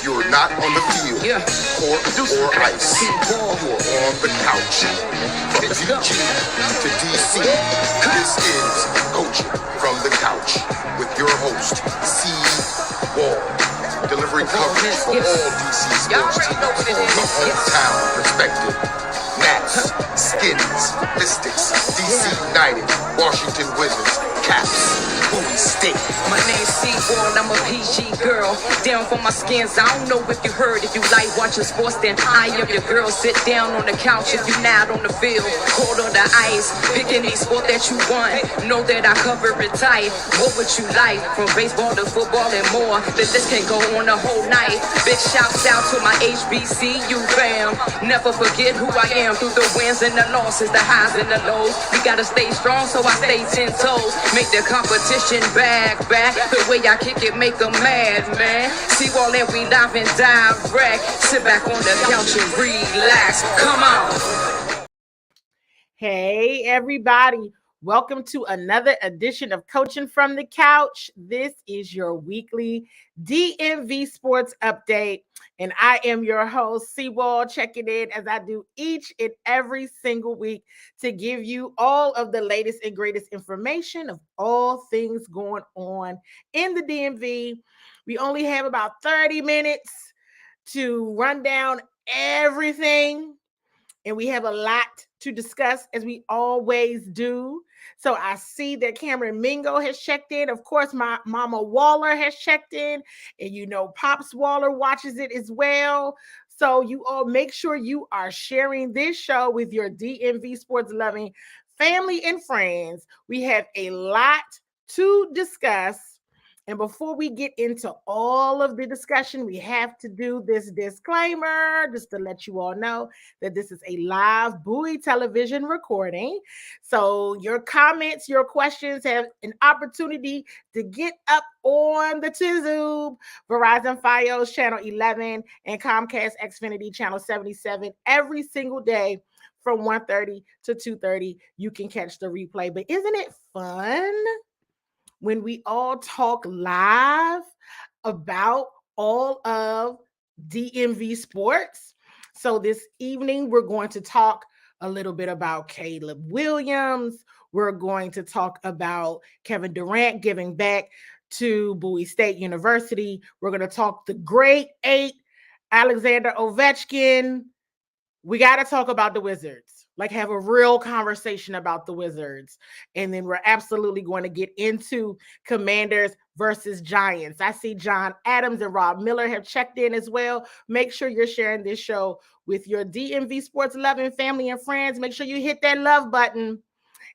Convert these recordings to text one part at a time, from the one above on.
You're not on the field, court, or ice. You're on the couch. From DG to DC, this is Coaching from the Couch with your host, C. Wall, delivering coverage for all DC sports teams from a hometown perspective. Nats, Skins, Mystics, DC United, Washington Wizards, Caps, Bowie State. My name's C-Ball, I'm a PG girl. Down for my skins, I don't know if you heard. If you like watching sports, then I am your girl. Sit down on the couch if you're not on the field. Cold on the ice, picking any sport that you want. Know that I cover it tight. What would you like? From baseball to football and more. The list can go on the whole night. Big shouts out to my HBCU fam. Never forget who I am through the wins and the losses, the highs and the lows. We gotta stay strong, so I stay 10 toes. Make the competition back. The way I kick it, make them mad, man. See all that we live and direct. Sit back on the couch and relax. Come on. Hey, everybody. Welcome to another edition of Coaching from the Couch. This is your weekly DMV Sports update. And I am your host, C-Wall, checking in as I do each and every single week to give you all of the latest and greatest information of all things going on in the DMV. We only have about 30 minutes to run down everything, and we have a lot to discuss, as we always do. So I see that Cameron Mingo has checked in. Of course, my Mama Waller has checked in. And you know, Pops Waller watches it as well. So you all make sure you are sharing this show with your DMV sports loving family and friends. We have a lot to discuss. And before we get into all of the discussion, we have to do this disclaimer just to let you all know that this is a live Bowie television recording. So your comments, your questions have an opportunity to get up on the Tizoob, Verizon Fios channel 11, and Comcast Xfinity channel 77 every single day from 1:30 to 2:30. You can catch the replay. But isn't it fun when we all talk live about all of DMV sports? So this evening, we're going to talk a little bit about Caleb Williams. We're going to talk about Kevin Durant giving back to Bowie State University. We're going to talk the Gr8 Alex Ovechkin. We got to talk about the Wizards, like have a real conversation about the Wizards. And then we're absolutely going to get into Commanders versus Giants. I see John Adams and Rob Miller have checked in as well. Make sure you're sharing this show with your DMV sports loving family and friends. Make sure you hit that love button.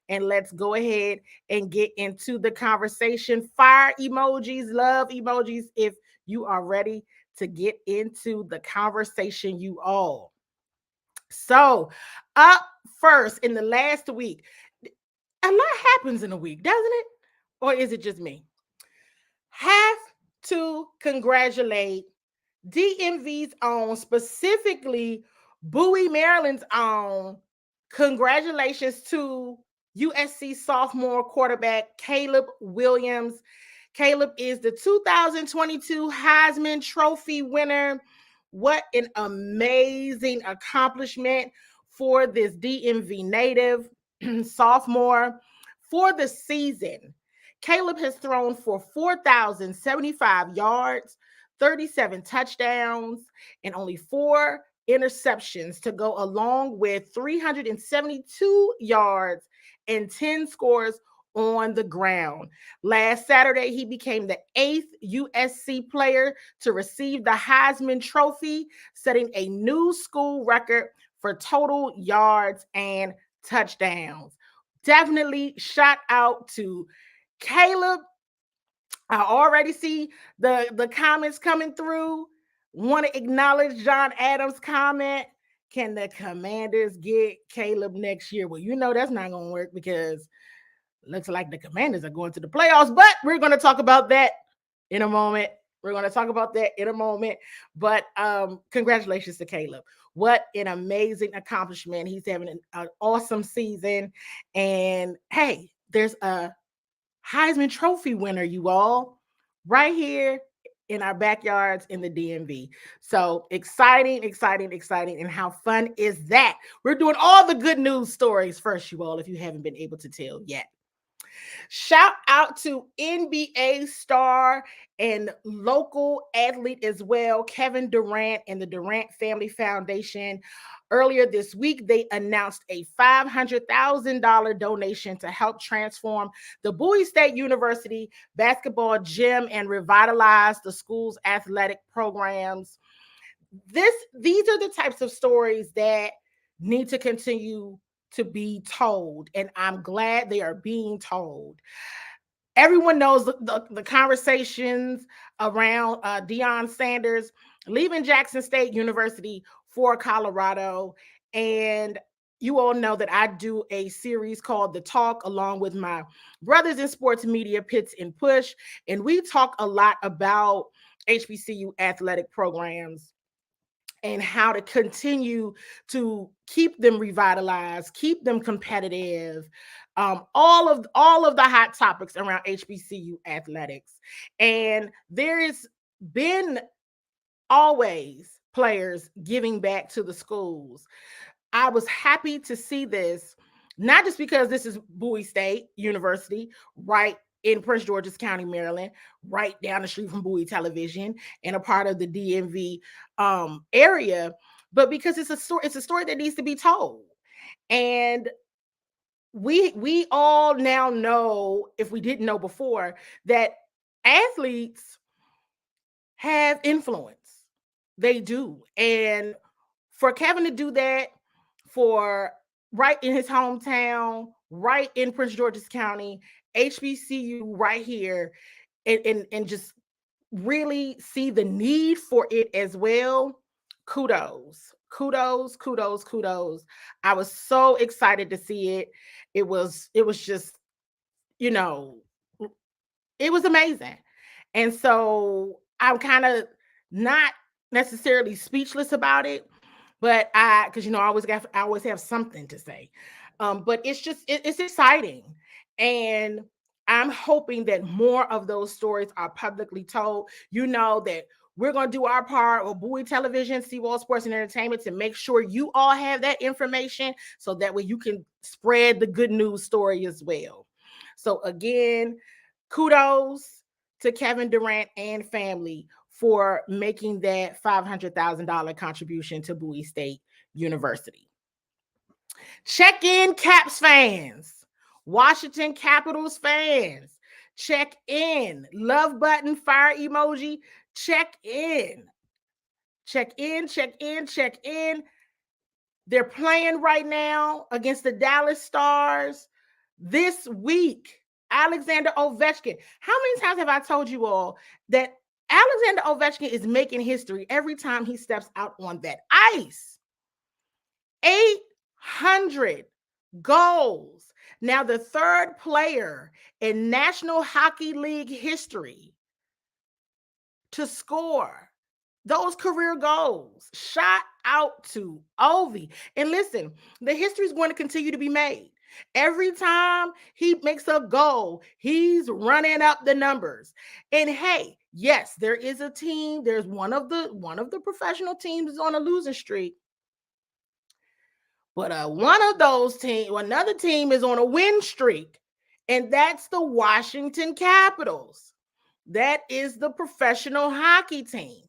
And let's go ahead and get into the conversation. Fire emojis, love emojis, if you are ready to get into the conversation, you all. So up first in the last week, a lot happens in a week, doesn't it? Or is it just me? Have to congratulate DMV's own, specifically Bowie, Maryland's own. Congratulations to USC sophomore quarterback Caleb Williams. Caleb is the 2022 Heisman Trophy winner. What an amazing accomplishment for this DMV native sophomore. For the season, Caleb has thrown for 4,075 yards, 37 touchdowns, and only 4 interceptions to go along with 372 yards and 10 scores on the ground. Last Saturday, he became the 8th USC player to receive the Heisman Trophy, setting a new school record for total yards and touchdowns. Definitely shout out to Caleb. I already see the comments coming through. Want to acknowledge John Adams' comment. Can the Commanders get Caleb next year? Well, you know that's not going to work because looks like the Commanders are going to the playoffs, but we're going to talk about that in a moment. But congratulations to Caleb. What an amazing accomplishment. He's having an awesome season. And hey, there's a Heisman Trophy winner, you all, right here in our backyards in the DMV. So exciting, exciting, exciting. And how fun is that? We're doing all the good news stories first, you all, if you haven't been able to tell yet. Shout out to NBA star and local athlete as well, Kevin Durant and the Durant Family Foundation. Earlier this week, they announced a $500,000 donation to help transform the Bowie State University basketball gym and revitalize the school's athletic programs. These are the types of stories that need to continue to be told, and I'm glad they are being told. Everyone knows the conversations around Deion Sanders leaving Jackson State University for Colorado. And you all know that I do a series called The Talk along with my brothers in sports media, Pitts and Push. And we talk a lot about HBCU athletic programs and how to continue to keep them revitalized, keep them competitive, all of the hot topics around HBCU athletics. And there's been always players giving back to the schools. I was happy to see this, not just because this is Bowie State University, right in Prince George's County, Maryland, right down the street from Bowie Television and a part of the DMV area, but because it's a story that needs to be told. And we all now know, if we didn't know before, that athletes have influence. They do. And for Kevin to do that, for right in his hometown, right in Prince George's County, HBCU right here, and just really see the need for it as well. Kudos. I was so excited to see it. It was just, it was amazing. And so I'm kind of not necessarily speechless about it, but because I always have something to say. But it's exciting. And I'm hoping that more of those stories are publicly told. You know that we're going to do our part with Bowie Television, Seawall Sports and Entertainment, to make sure you all have that information so that way you can spread the good news story as well. So again, kudos to Kevin Durant and family for making that $500,000 contribution to Bowie State University. Check in, Caps fans, Washington Capitals fans. Check in. Love button, fire emoji. Check in. Check in. They're playing right now against the Dallas Stars this week. Alexander Ovechkin. How many times have I told you all that Alexander Ovechkin is making history every time he steps out on that ice? 800 goals. Now, the third player in National Hockey League history to score those career goals. Shout out to Ovi. And listen, the history is going to continue to be made. Every time he makes a goal, he's running up the numbers. And hey, yes, there is a team. There's one of the professional teams is on a losing streak. But another team is on a win streak, and that's the Washington Capitals. That is the professional hockey team.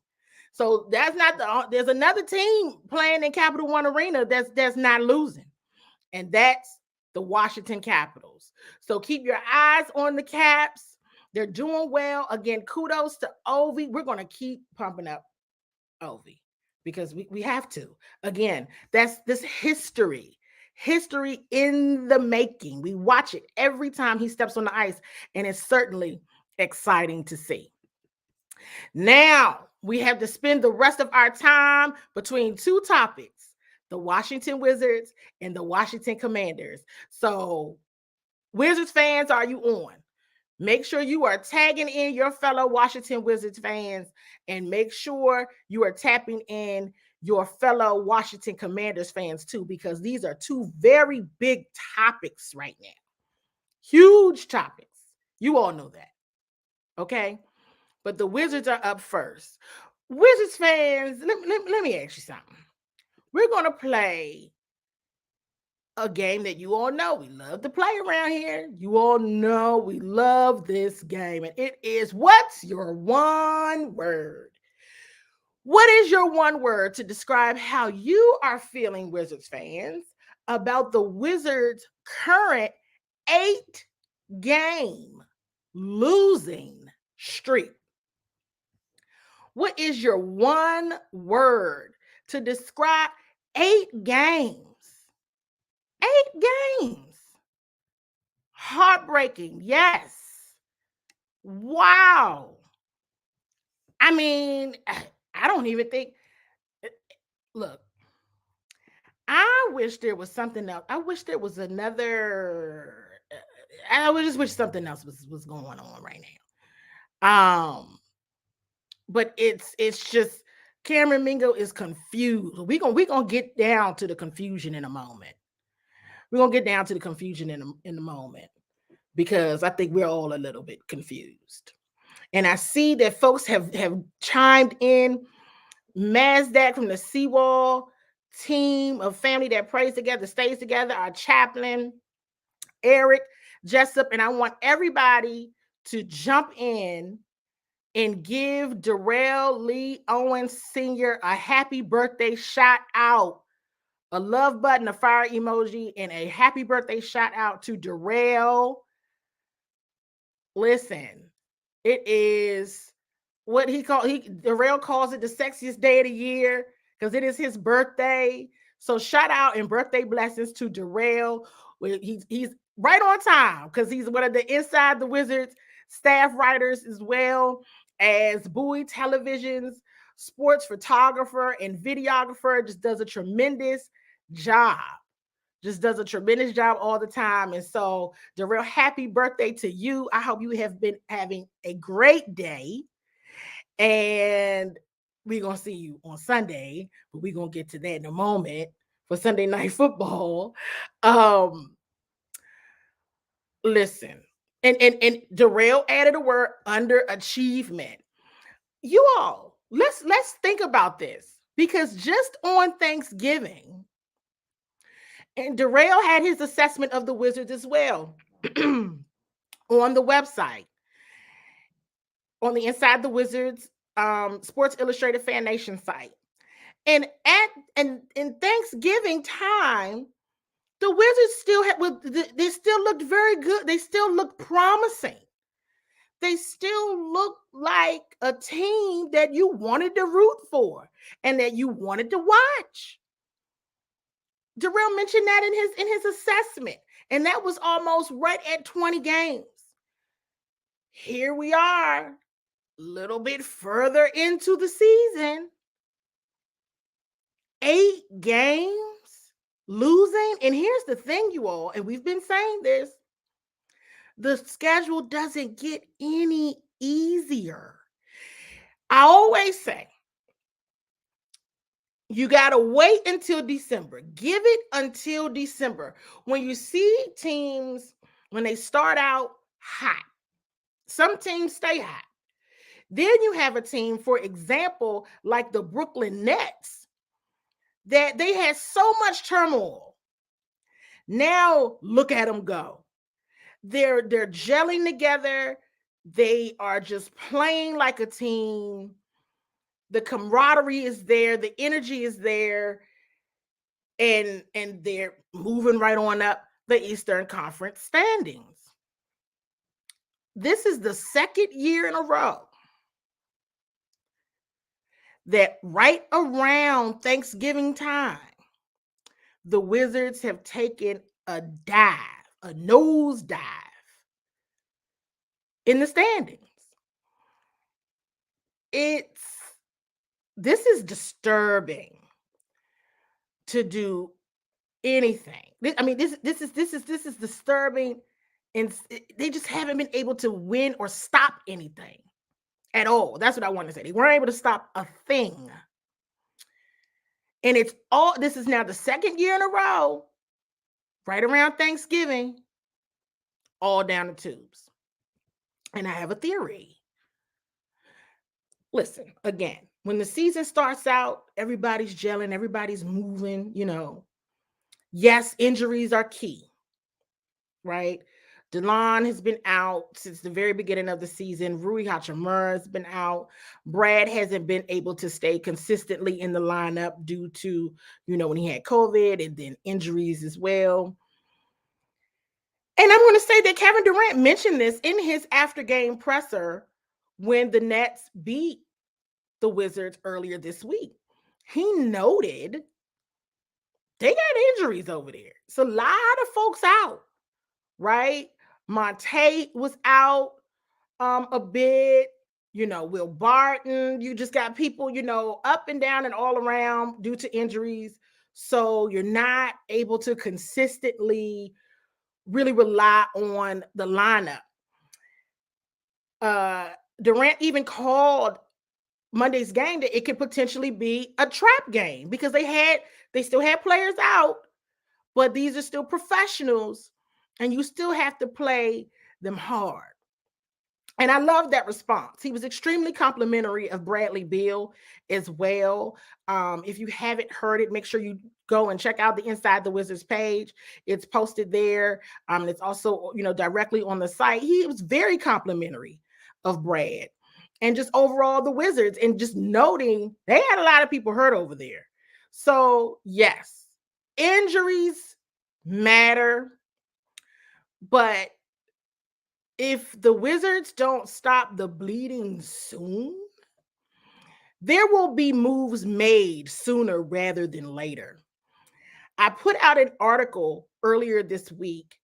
So there's another team playing in Capital One Arena that's not losing, and that's the Washington Capitals. So keep your eyes on the Caps. They're doing well. Again, kudos to Ovi. We're going to keep pumping up Ovi because we have to. Again, that's this history in the making. We watch it every time he steps on the ice, and it's certainly exciting to see. Now, we have to spend the rest of our time between two topics: the Washington Wizards and the Washington Commanders. So, Wizards fans, are you on? Make sure you are tagging in your fellow Washington Wizards fans, and make sure you are tapping in your fellow Washington Commanders fans too, because these are two very big topics right now. Huge topics. You all know that. Okay? but the Wizards are up first. Wizards fans, let me ask you something. We're going to play a game that you all know we love to play around here. You all know we love this game, and it is, what's your one word? What is your one word to describe how you are feeling, Wizards fans, about the Wizards' current 8-game losing streak? What is your one word to describe 8 games? 8 games. Heartbreaking, yes. Wow. I mean, I don't even think, look, I wish there was something else. I wish there was another, I would just wish something else was going on right now. But it's just Cameron Mingo is confused. We're gonna get down to the confusion in a moment. We're gonna get down to the confusion in a moment, because I think we're all a little bit confused. And I see that folks have chimed in. Mazdak from the Seawall team of family that prays together, stays together, our chaplain, Eric Jessup. And I want everybody to jump in and give Darrell Lee Owens Sr. a happy birthday shout out. A love button, a fire emoji, and a happy birthday shout out to Darrell. Listen, it is what Darrell calls it the sexiest day of the year, because it is his birthday. So shout out and birthday blessings to Darrell. He's right on time, because he's one of the Inside the Wizards staff writers, as well as Bowie Television's sports photographer and videographer. Just does a tremendous job. Just does a tremendous job all the time. And so, Darrell, happy birthday to you. I hope you have been having a great day. And we're going to see you on Sunday, but we're going to get to that in a moment for Sunday Night Football. Listen, and Darrell added a word, underachievement. You all, let's think about this, because just on Thanksgiving, and Darrell had his assessment of the Wizards as well on the website, on the Inside the Wizards Sports Illustrated Fan Nation site. And in Thanksgiving time, the Wizards they still looked very good. They still looked promising. They still look like a team that you wanted to root for and that you wanted to watch. Darrell mentioned that in his assessment, and that was almost right at 20 games. Here we are, a little bit further into the season, 8 games losing. And here's the thing, you all, and we've been saying this, the schedule doesn't get any easier. I always say, you got to wait until December. Give it until December. When you see teams, when they start out hot, some teams stay hot. Then you have a team, for example, like the Brooklyn Nets, that they had so much turmoil. Now look at them go. They're gelling together. They are just playing like a team. The camaraderie is there, the energy is there, and they're moving right on up the Eastern Conference standings. This is the second year in a row that right around Thanksgiving time, the Wizards have taken a nosedive in the standings. This is disturbing to do anything. I mean, this is disturbing, and they just haven't been able to win or stop anything at all. That's what I want to say. They weren't able to stop a thing. And this is now the second year in a row, right around Thanksgiving, all down the tubes. And I have a theory. listen, again, when the season starts out, everybody's gelling, everybody's moving, Yes, injuries are key, right? DeLon has been out since the very beginning of the season. Rui Hachimura has been out. Brad hasn't been able to stay consistently in the lineup due to, when he had COVID and then injuries as well. And I'm going to say that Kevin Durant mentioned this in his after-game presser when the Nets beat the Wizards earlier this week. He noted they got injuries over there. It's a lot of folks out, right? Monte was out a bit, Will Barton. You just got people, up and down and all around due to injuries. So you're not able to consistently really rely on the lineup. Durant even called Monday's game that it could potentially be a trap game because they still had players out, but these are still professionals and you still have to play them hard. And I love that response. He was extremely complimentary of Bradley Beal as well. If you haven't heard it, make sure you go and check out the Inside the Wizards page. It's posted there. It's also, directly on the site. He was very complimentary of Brad and just overall the Wizards, and just noting they had a lot of people hurt over there. So yes, injuries matter, but if the Wizards don't stop the bleeding soon, there will be moves made sooner rather than later. I put out an article earlier this week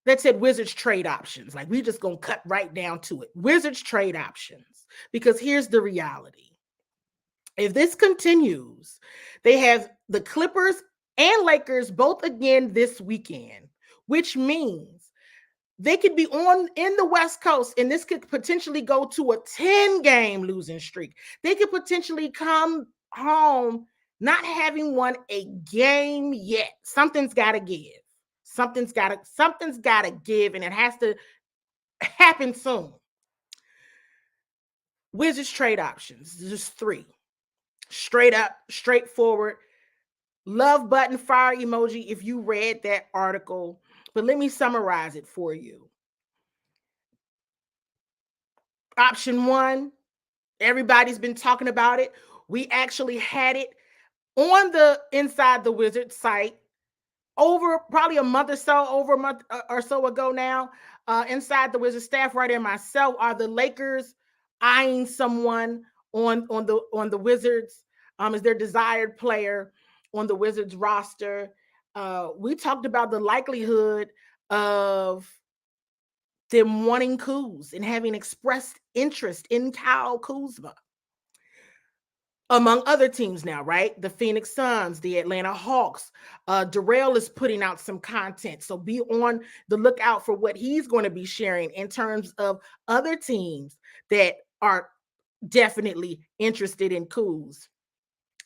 that said Wizards trade options. Like, we just going to cut right down to it. Wizards trade options. Because here's the reality. If this continues, they have the Clippers and Lakers both again this weekend, which means they could be in the West Coast, and this could potentially go to a 10-game losing streak. They could potentially come home not having won a game yet. Something's got to give. Something's got to give, and it has to happen soon. Wizards trade options, just 3. Straight up, straightforward. Love button, fire emoji if you read that article. But let me summarize it for you. Option 1, everybody's been talking about it. We actually had it on the Inside the Wizards site over probably a month or so ago now. Inside the Wizards staff writer and myself, are the Lakers eyeing someone on the Wizards as their desired player on the Wizards roster? We talked about the likelihood of them wanting Kuz and having expressed interest in Kyle Kuzma, among other teams now, right? The Phoenix Suns, the Atlanta Hawks. Darrell is putting out some content, so be on the lookout for what he's going to be sharing in terms of other teams that are definitely interested in Kuz.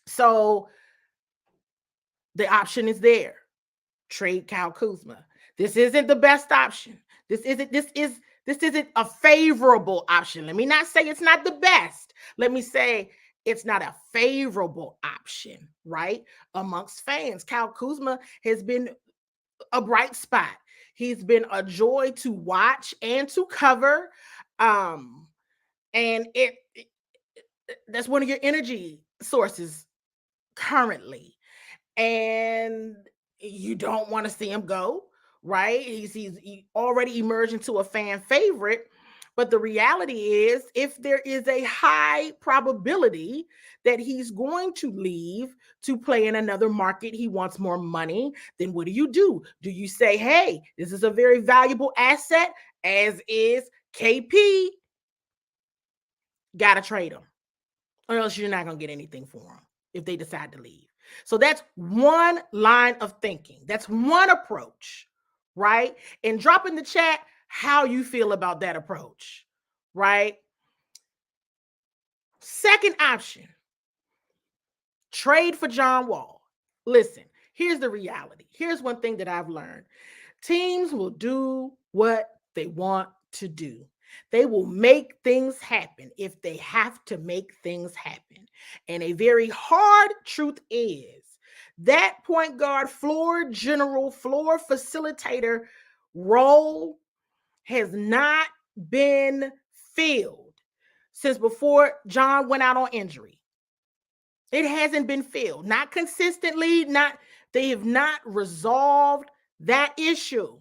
So the option is there. Trade Kyle Kuzma. This isn't the best option. This isn't a favorable option. Let me not say it's not the best. Let me say it's not a favorable option, right? Amongst fans, Kyle Kuzma has been a bright spot. He's been a joy to watch and to cover. And that's one of your energy sources currently. And you don't want to see him go, right? He's already emerged into a fan favorite. But the reality is, if there is a high probability that he's going to leave to play in another market, he wants more money, then what do? Do you say, hey, this is a very valuable asset, as is KP? Got to trade him, or else you're not going to get anything for him if they decide to leave. So that's one line of thinking. That's one approach, right? And drop in the chat how you feel about that approach, right? Second option, trade for John Wall. Listen, here's the reality. Here's one thing that I've learned. Teams will do what they want to do. They will make things happen if they have to make things happen. And a very hard truth is that point guard, floor general, floor facilitator role has not been filled since before John went out on injury. It hasn't been filled, not consistently, they have not resolved that issue.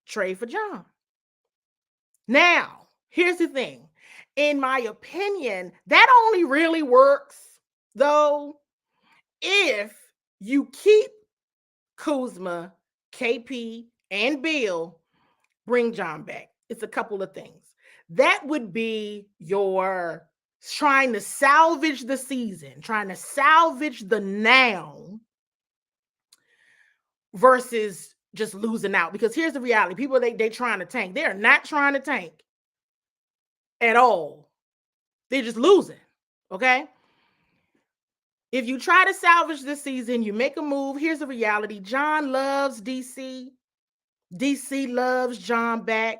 Trade for John. Now, here's the thing. In my opinion, that only really works, though, if you keep Kuzma, KP, and Bill, bring John back. It's a couple of things. That would be your trying to salvage the season, trying to salvage the now versus just losing out. Because here's the reality. People, they trying to tank. They're not trying to tank at all. They're just losing, okay? If you try to salvage this season, you make a move. Here's the reality. John loves DC. DC loves John back.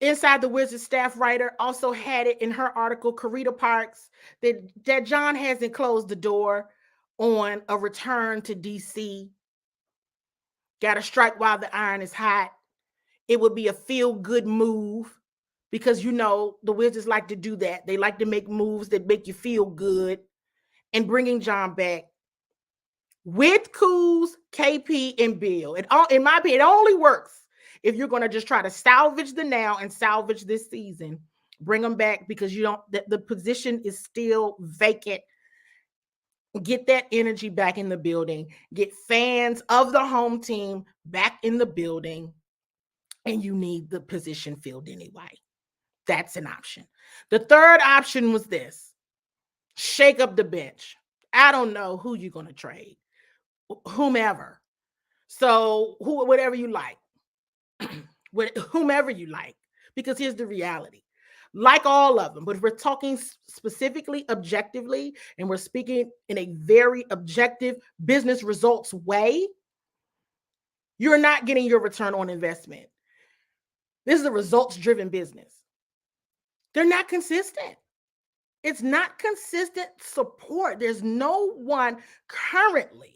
Inside the Wizards staff writer also had it in her article, Karita Parks, that John hasn't closed the door on a return to DC. Got to strike while the iron is hot. It would be a feel-good move because, you know, the Wizards like to do that. They like to make moves that make you feel good. And bringing John back with Kuz, KP, and Bill. In my opinion, it only works if you're going to just try to salvage the now and salvage this season. Bring them back because the position is still vacant. Get that energy back in the building. Get fans of the home team back in the building. And you need the position filled anyway. That's an option. The third option was this. Shake up the bench. I don't know who you're going to trade. Whomever. So whatever you like. Whomever you like. Because here's the reality. Like all of them, but if we're talking specifically objectively, and we're speaking in a very objective business results way, you're not getting your return on investment. This is a results-driven business. They're not consistent. It's not consistent support. There's no one currently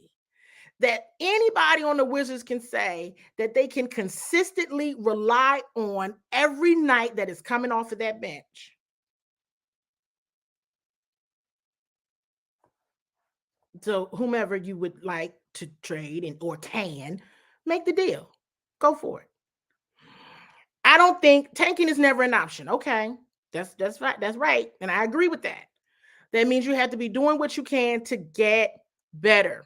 that anybody on the Wizards can say that they can consistently rely on every night that is coming off of that bench. So whomever you would like to trade or can, make the deal. Go for it. I don't think tanking is never an option. Okay, that's right. That's right. And I agree with that. That means you have to be doing what you can to get better.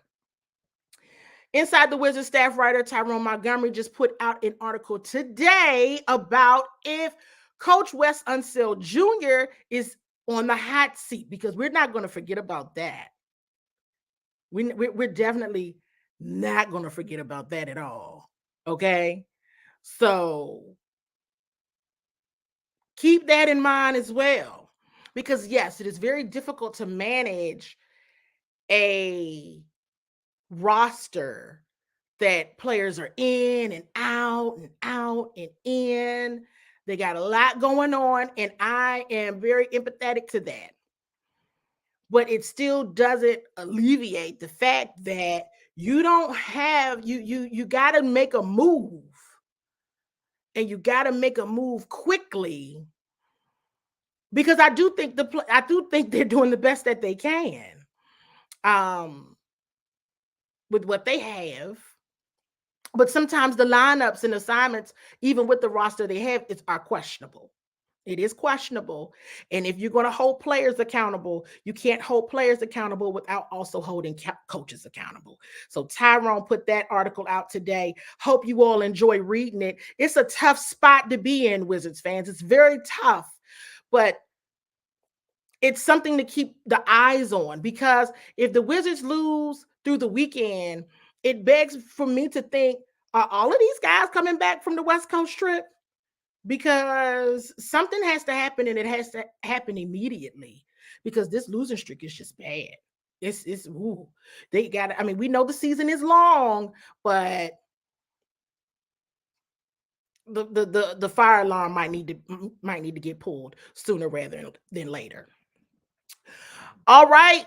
Inside the Wizards staff writer Tyrone Montgomery just put out an article today about if Coach Wes Unseld Jr. is on the hot seat, because we're not going to forget about that. We're definitely not going to forget about that at all. Okay? So keep that in mind as well. Because yes, it is very difficult to manage a roster that players are in and out and out and in. They got a lot going on, and I am very empathetic to that. But it still doesn't alleviate the fact that you don't have, you got to make a move, and you got to make a move quickly, because I do think they're doing the best that they can with what they have. But sometimes the lineups and assignments, even with the roster they have, are questionable. It is questionable. And if you're going to hold players accountable, you can't hold players accountable without also holding coaches accountable. So Tyrone put that article out today. Hope you all enjoy reading it. It's a tough spot to be in, Wizards fans. It's very tough, but it's something to keep the eyes on, because if the Wizards lose through the weekend, it begs for me to think, are all of these guys coming back from the West Coast trip? Because something has to happen, and it has to happen immediately, because this losing streak is just bad. They got to, I mean, we know the season is long, but the fire alarm might need to get pulled sooner rather than later. All right,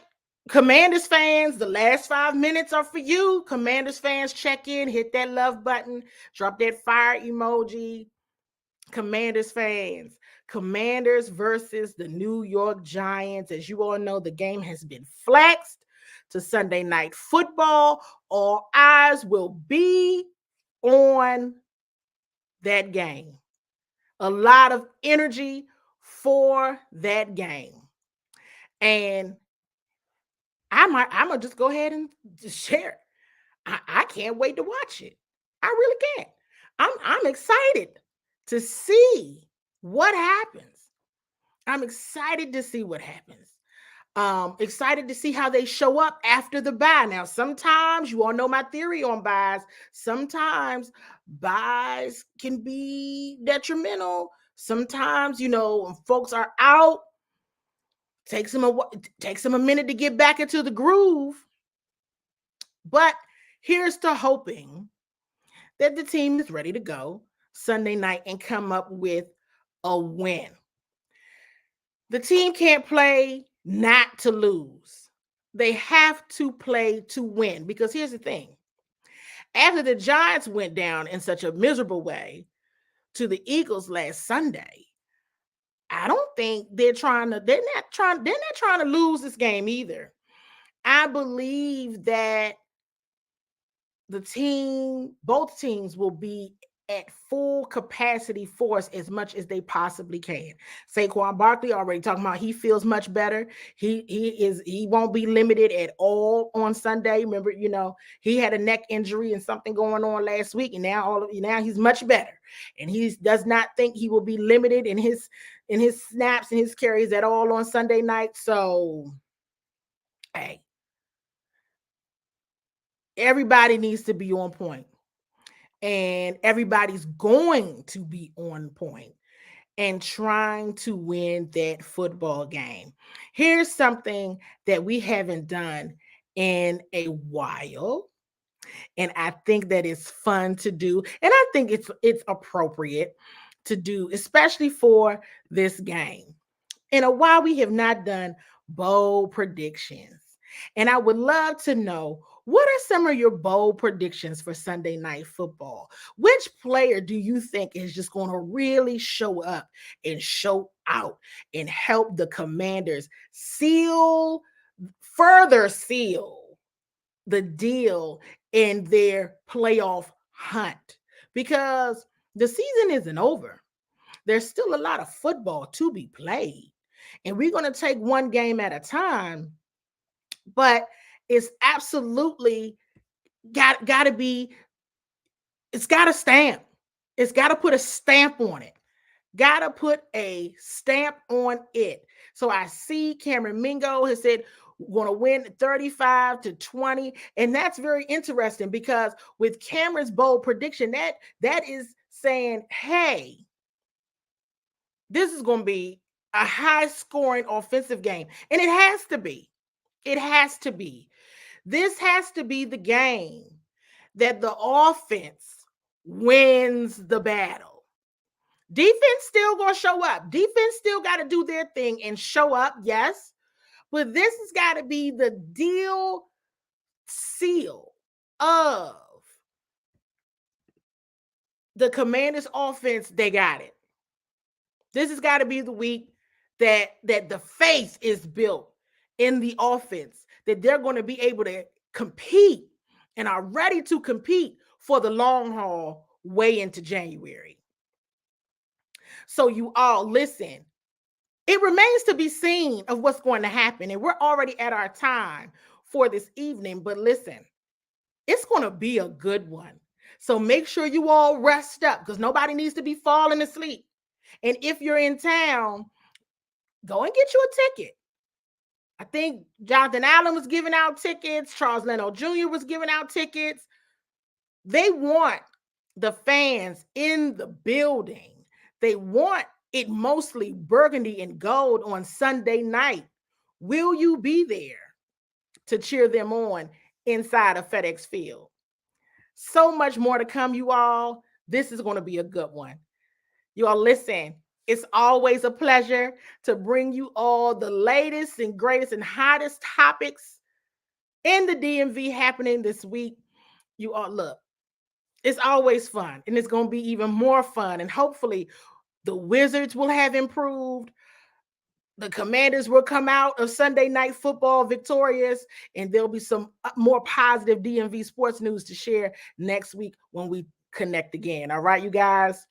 Commanders fans, the last 5 minutes are for you. Commanders fans, check in, hit that love button, drop that fire emoji. Commanders fans, Commanders versus the New York Giants. As you all know, the game has been flexed to Sunday Night Football. All eyes will be on that game. A lot of energy for that game. And I'm gonna just go ahead and just share it. I can't wait to watch it. I really can't. I'm excited to see what happens. I'm excited to see what happens. Excited to see how they show up after the bye. Now, sometimes you all know my theory on buys. Sometimes buys can be detrimental. Sometimes, when folks are out, takes them a minute to get back into the groove. But here's to hoping that the team is ready to go Sunday night and come up with a win. The team can't play not to lose. They have to play to win, because here's the thing. After the Giants went down in such a miserable way to the Eagles last Sunday, I don't think they're not trying to lose this game either. I believe that both teams will be at full capacity force as much as they possibly can. Saquon Barkley already talking about he feels much better. He won't be limited at all on Sunday. Remember, he had a neck injury and something going on last week, and now he's much better. And he does not think he will be limited in his snaps and his carries at all on Sunday night. So, hey, everybody needs to be on point. And everybody's going to be on point and trying to win that football game. Here's something that we haven't done in a while, and I think that it's fun to do, and I think it's appropriate to do, especially for this game. In a while, we have not done bold predictions, and I would love to know, what are some of your bold predictions for Sunday Night Football? Which player do you think is just going to really show up and show out and help the Commanders further seal the deal in their playoff hunt? Because the season isn't over. There's still a lot of football to be played. And we're going to take one game at a time. But it's absolutely got to be, it's got to stamp. It's got to put a stamp on it. Got to put a stamp on it. So I see Cameron Mingo has said we're going to win 35-20. And that's very interesting, because with Cameron's bold prediction, that is saying, hey, this is going to be a high scoring offensive game. And it has to be. It has to be. This has to be the game that the offense wins the battle. Defense still going to show up. Defense still got to do their thing and show up, yes. But this has got to be the deal seal of the Commanders offense. They got it. This has got to be the week that the faith is built in the offense, that they're going to be able to compete and are ready to compete for the long haul way into January. So you all listen, it remains to be seen of what's going to happen. And we're already at our time for this evening, but listen, it's going to be a good one. So make sure you all rest up, because nobody needs to be falling asleep. And if you're in town, go and get you a ticket. I think Jonathan Allen was giving out tickets. Charles Leno Jr. was giving out tickets. They want the fans in the building. They want it mostly burgundy and gold on Sunday night. Will you be there to cheer them on inside of FedEx Field? So much more to come, you all. This is going to be a good one. You all listen. It's always a pleasure to bring you all the latest and greatest and hottest topics in the DMV happening this week. You all look, it's always fun, and it's going to be even more fun. And hopefully the Wizards will have improved. The Commanders will come out of Sunday Night Football victorious, and there'll be some more positive DMV sports news to share next week when we connect again. All right, you guys?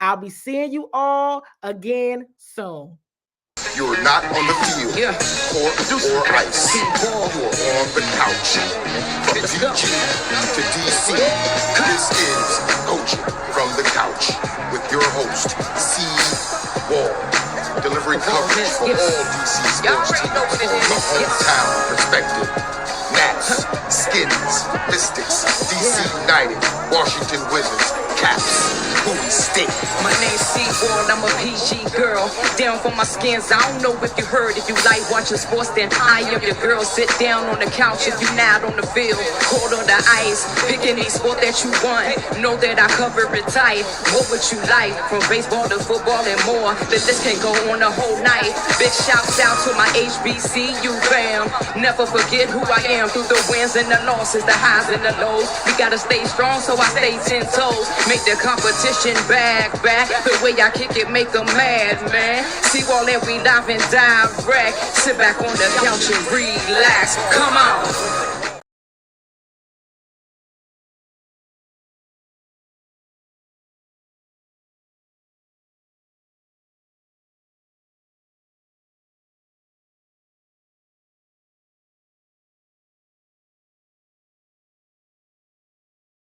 I'll be seeing you all again soon. You're not on the field, court, or ice. You're on the couch. From DG to DC, this is Coaching from the Couch with your host, C. Wall. Delivering coverage for all DC sports teams from the hometown perspective. Nats, Skins, Mystics, DC United, Washington Wizards, Caps, Bowie State. My name's C-Wall, I'm a PG girl. Down for my skins, I don't know if you heard. If you like watching sports, then I am your girl. Sit down on the couch if you not on the field. Cold on the ice, picking any sport that you want. Know that I cover it tight. What would you like? From baseball to football and more. The list can go on the whole night. Big shouts out to my HBCU fam. Never forget who I am through the wins and the losses, the highs and the lows. We gotta stay strong, so I stay 10 toes. Make the competition back. The way I kick it, make them mad, man. See all that we live and direct. Sit back on the couch and relax. Come on.